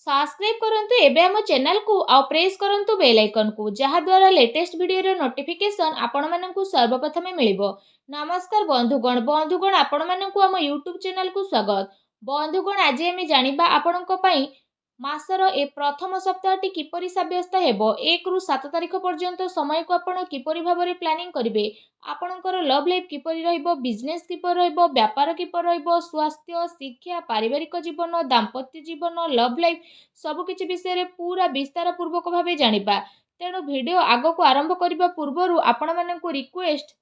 Subscribe करंतु एबे हम चैनल को आ प्रेस करंतु बेल आइकन को जहा द्वारा लेटेस्ट वीडियो रो नोटिफिकेशन आपण माननकु सर्वप्रथमे मिलिबो। नमस्कार बंधुगण आपण माननकु हम यूट्यूब चैनल को स्वागत। बंधुगण आज हम जानिबा आपणक पई मासर ए प्रथम सप्ताहटी किपरि साब्यस्त हेबो 1 रु 7 तारिख पर्यंत समय को आपण किपरि भाबरे प्लानिंग करिवे। आपणकर लव लाइफ किपरि रहइबो, बिजनेस किपरि रहइबो, व्यापार किपरि रहइबो, स्वास्थ्य, शिक्षा, पारिवारिक जीवन, दाम्पत्य जीवन, लव लाइफ सबु किछि विषय रे पूरा विस्तार पूर्वक भाबे जानिबा। तेणु वीडियो आगो को आरंभ करिबा पूर्वरु आपण माननकु रिक्वेस्ट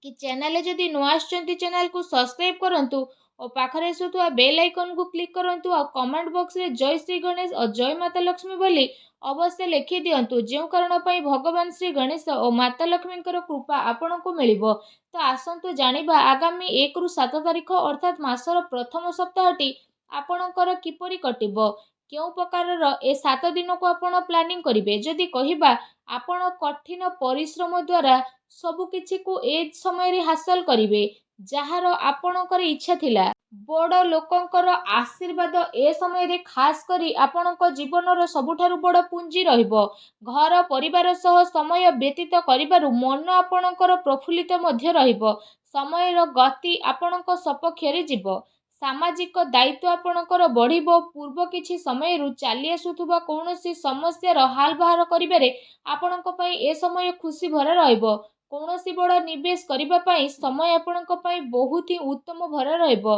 कि चैनल जदि नुआ आछंती चैनल को सब्सक्राइब करंतु और पाखरे आसुथुआ बेल आइकन को क्लिक करंतु और कमेंट बॉक्स रे जय श्री गणेश और जय माता लक्ष्मी बोली अवश्य लिखि दियंतु जेउ कारण पई भगवान श्री गणेश और माता लक्ष्मी कृपा आपण को मिलिबो। तो आसंतु जानिबा आगामी 1 रु 7 तारिख अर्थात मासर प्रथम सप्ताहटी आपणकर किपरि कटिबो, केउ प्रकारर ए 7 दिन को आपण प्लानिंग करिवे। जदि कहिबा आपण कठिन परिश्रम द्वारा सबु किछि को ए समय रे हासिल करिवे जहार आपणकर इच्छा थिला। बड़ लोकंकर आशीर्वाद ए समय रे खास करी आपणक जीवनर सबुठारु बड़ पुंजी रहिबो। घर परिवार सह समय व्यतीत करिबारु मन आपणकर प्रफुल्लित मध्य रहिबो। समयर गति आपणक सपक्ष रे जिवो। सामाजिक दायित्व आपणकर बढ़िबो। पूर्व किछि समय रु चाली आसुथुबा कोनोसी समस्या रो हाल बाहर करिबारे आपणक पई ए समय खुशी भरा रहिबो। कोनोसी बड़ निवेश करिबा पई समय आपणक पई बहुत ही उत्तम भरा रहिबो।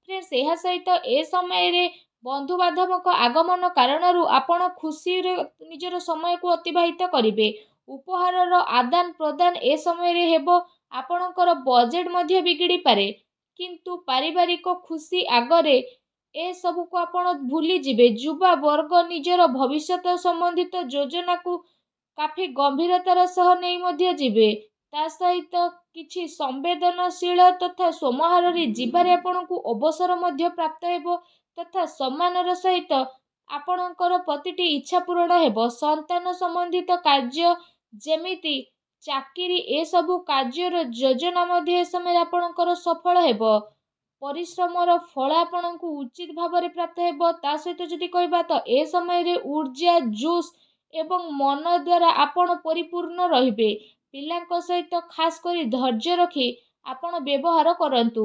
फ्रेंड्स एहा सहित ए समय रे बंधु बांधवक आगमन कारणरू आपण खुशी रे निजर समय को अतिबाहित करिवे। उपहारर आदान प्रदान ए समय रे हेबो। आपणकर बजेट मध्य बिगिड़ी पारे किंतु पारिवारिक खुशी आगरे ए सबु को आपण भूली जिवे। युवा वर्ग निजर भविष्यत संबंधित योजना को काफी गंभीरतार सह नहीं मध्य जिवे। ता सहित किछि संवेदनशील तथा सोमहार रे जीवारे आपणकु अवसर मध्य प्राप्त हेबो तथा सम्मानर सहित आपणकर प्रतिटी इच्छा पूर्ण हेबो। संतान संबंधित कार्य जेमिति चाकरी ए सबु कार्यर योजना मध्य ए समय आपणकर सफल हेबो। परिश्रमर फल आपणकु उचित भाव रे प्राप्त हेबो। ता सहित जदि कहबा तो ए समय रे ऊर्जा जोश एवं मन द्वारा आपण परिपूर्ण रहिबे। पिलांक सहित खास करी धैर्य रखी आपण व्यवहार करंतु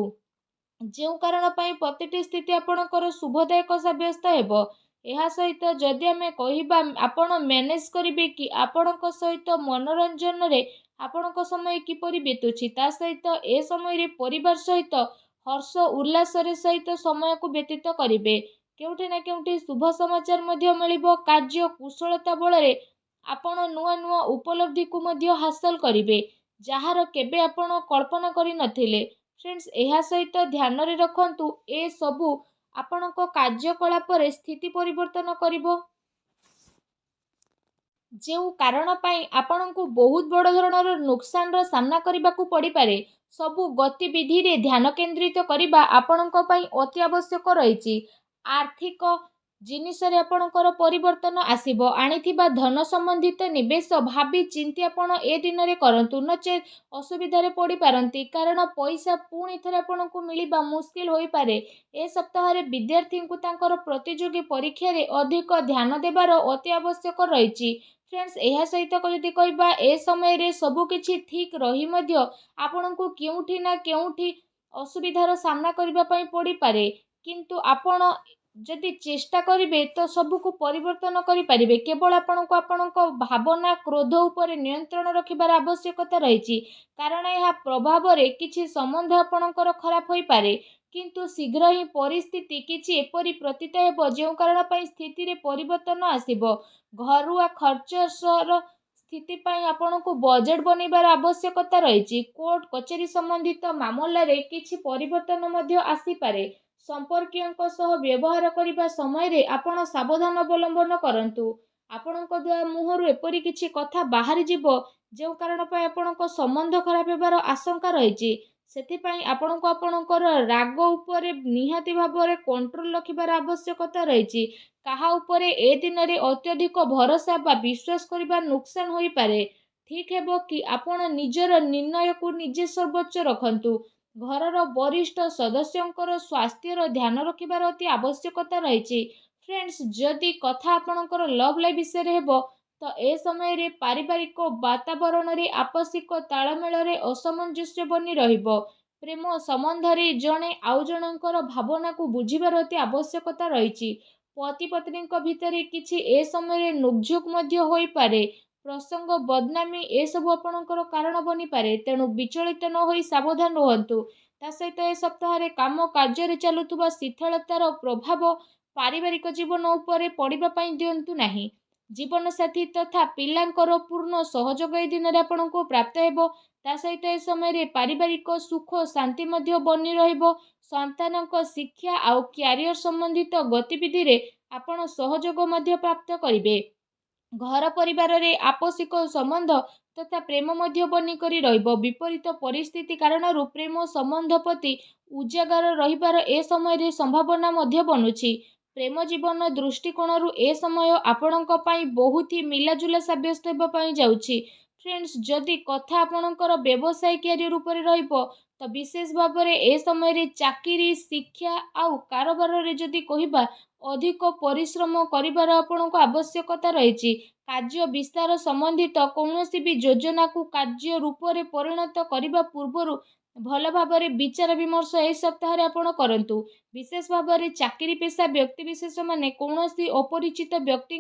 जेउ कारण पई प्रतिटी स्थिति आपणकर शुभदायक साब्यस्त हेबो। एहा सहित जदि आमे कहिबा आपण मैनेज करिवे कि आपणक सहित मनोरंजन रे आपणक समय किपरि बीतुछि। ता सहित ए समय रे परिवार सहित हर्ष उल्लास रे सहित समय को व्यतीत करिवे। केउठी ना केउठी शुभ समाचार मध्य मिलिबो। कार्य कुशलता बळ रे आपण नुआ नुआ उपलब्धि को मध्य हासिल करिवे जहार केबे आपण कल्पना करि नथिले। फ्रेंड्स एहा सहित ध्यान रे रखंतु ए सबु आपणक कार्यकलाप रे स्थिति परिवर्तन करिवो जेउ कारण पई आपणकु बहुत बड़ धरणर नुकसान रो सामना करिबाकू पड़ी पारे। सबु गतिविधि रे ध्यान केंद्रित करिबा आपणक पई अति आवश्यक रहिछि। आर्थिक जिनिस रे आपणकर परिवर्तन आसीबो। आनिथिबा धन संबंधित निवेश भाबी चिंती आपण ए दिन रे करंतु नचे असुविधा रे पड़ी पारंती कारण पैसा पुणी थरे आपणकु मिलिबा मुश्किल होई पारे। ए सप्ताह रे विद्यार्थी को तांकर प्रतियोगी परीक्षा रे अधिक ध्यान देबार अति आवश्यक रहिछि। फ्रेंड्स एहा सहित जदि कहबा ए समय रे सबु किछि ठीक रही मध्य आपणकु केउठी ना केउठी असुविधार सामना करिबा पई पड़ी पारे किंतु आपण जदि चेष्टा करिवे तो सबु को परिवर्तन करि परिवे। केवल आपणको आपणको भावना क्रोध उपरे नियंत्रण रखिबार आवश्यकता रहिछि कारण यह प्रभाव रे किछि संबंध आपणकर खराब होई पारे किंतु शीघ्र ही परिस्थिति किछि एपरि प्रतीत हेबो जेउ कारण पई स्थिति रे परिवर्तन आसीबो। घरुआ खर्चर स्थिति पई आपणको बजेट बनेबार आवश्यकता रहिछि। कोर्ट कचेरी संबंधित मामला रे किछि परिवर्तन मध्य आसी पारे। संपर्कियों सह व्यवहार करिबा समय रे आपण सावधान अवलंबन करंतु। आपणको द्वारा मुहरु एपरि किछि कथा बाहरी जिवो जेउ कारण पई आपणको संबंध खराब हेबार आशंका रहिछि। सेथि पई आपणको आपणकर राग उपरे निहाती भाबरे कंट्रोल रखिबार आवश्यकता रहिछि। काहा उपरे ए दिन रे अत्यधिक भरोसा बा विश्वास करिबा नुकसान होई पारे। ठीक हेबो कि आपण निजर निर्णय को निजे सर्वोच्च रखंतु। घरर वरिष्ठ सदस्यंकर स्वास्थ्यर ध्यान रखिबार अति आवश्यकता रहिछि। फ्रेंड्स जदि कथा आपणकर लव लाइफ विषय हेब तो ए समय पारिवारिक वातावरण रे आपसिक तालमेल रे असमंजस्य बनी रहिबो। प्रेम संबंध रे जणे आउ जणकर भावना को बुझिबार अति आवश्यकता रहिछि। पति पत्नी भितर किछि ए समय नोकझोक मध्य होई पारे। प्रसंग बदनामी ए सब आपणकर कारण बनी पारे, तेणु विचलित न होई सावधान रहंतु। ता सहित ए सप्ताह काम कार्य चलुवा शिथिलतार प्रभाव पारिवारिक जीवन उपरे पड़िबा पई दियंतु नाही। जीवन साथी तथा पिलांकर पूर्ण सहयोग ए दिन आपको प्राप्त हेबो। ता सहित ए समय पारिवारिक सुख शांति मध्य बनी रहिबो। संतानक शिक्षा आउ क्यारियर संबंधित गतिविधि रे आपण सहयोग मध्य प्राप्त करिवे। घर परिवार रे आपसिक संबंध तथा प्रेम मध्य बनी करी रहिबो। विपरीत परिस्थिति कारण प्रेम संबंध प्रति उजागर रहिबार ए समय संभावना मध्य बनुछि। प्रेम जीवन दृष्टिकोण ए समय आपणक पई बहुत ही मिलाजुला साब्यस्त हेबा पई जाउछि। फ्रेंड्स जदि कथा आपणकर व्यवसाय कैरियर ऊपर रहिबो तो विशेष भाव में ए समय चाकरी शिक्षा आउ कारोबार रे जदि कहिबा अधिक परिश्रम करिबार आपणको आवश्यकता रहिछि। कार्य विस्तार संबंधित कौनसी भी योजना को कार्य रूप में परिणत करने पूर्व भल भाव विचार विमर्श ए सप्ताह आपण करंतु। विशेष भाव में चाकरी पेशा व्यक्तिविशेष माने कौनसी अपरिचित व्यक्ति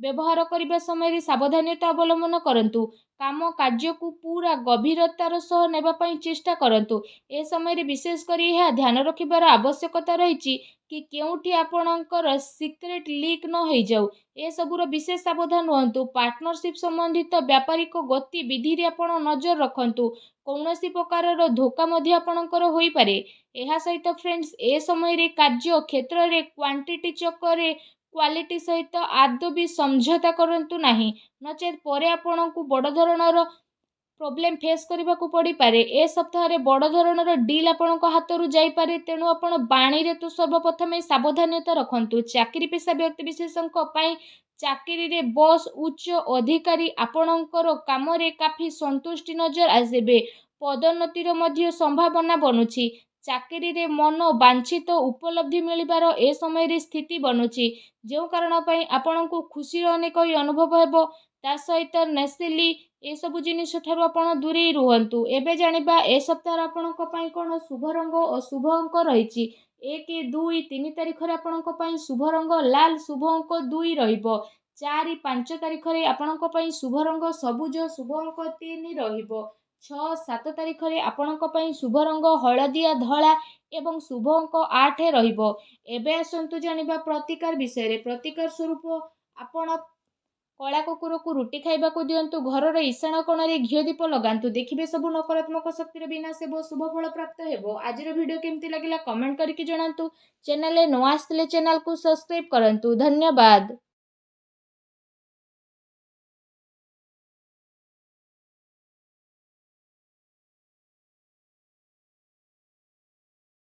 व्यवहार करने समय सावधानता अवलंबन करंतु। काम कार्य को पूरा गभीरतार सह नेबा पई चेष्टा करंतु। ए समय विशेष करी यह ध्यान रखिबार आवश्यकता रहिछि कि केउठी आपणकर सिक्रेट लीक न हो जाऊ। ए सबुर विशेष सावधान रहंतु। पार्टनरशिप संबंधित व्यापारिक गतिविधि रे आपण नजर रखंतु। कौनसी प्रकार धोखा मध्य आपणकर होई पारे। एहा सहित फ्रेंड्स ए समय रे कार्य क्षेत्र रे क्वांटिटी चक्कर क्वालिटी सहित आदौ भी समझौता करंतु नाही, नचेत परे आपणकु बड़ धरणर प्रोब्लेम फेस करने को पड़ पारे। ए सप्ताह बड़ धरणर डील आपण हाथ जाई पारे, तेणु आपण बाणी रे तो सर्वप्रथम सावधानता रखंतु। चाकरी पेशा व्यक्ति विशेषज्ञ पई चाकरी रे बॉस उच्च अधिकारी आपणकर काम रे काफी संतुष्टि नजर आसेबे। पदोन्नतिर मध्य संभावना बनुछि। चाकरी रे मन वांछित उपलब्धि मिलिबार ए समय रे स्थिति बनुछि, जो कारण पई आपणको खुशी अनेक अनुभव हेबो। ता सहित नेसिली ए सब जिनिस ठारू आपण दूरे रुहंतु। एबे जानिबा ए सप्ताह आपणक पई कोन शुभ रंग और शुभ अंक रहिछि। 1 2 3 तारिख रे आपणक पई शुभ रंग लाल, शुभ अंक 2 रहिबो। 4 5 तारिख रे आपणक पई शुभ रंग सबुज, शुभ अंक 3 रहिबो। 6 7 तारिख रे आपणक पई शुभ रंग हळदिया धळा एवं शुभ अंक 8 रहिबो। एबे आसंतु जानिबा प्रतिकार विषय रे। प्रतिकार स्वरूप आपण कला कुकुर को रुटी खाइबा को दियंतु। घर ईशान कोण रे घिओ दीप लगांतु। देखिबे सब नकारात्मक शक्ति विनाश हेबो, शुभ फल प्राप्त हेबो। आजिर वीडियो केमती लागिला कमेंट करके जणांतु। चैनल रे न आस्थिले चैनल को सब्सक्राइब करंतु। धन्यवाद।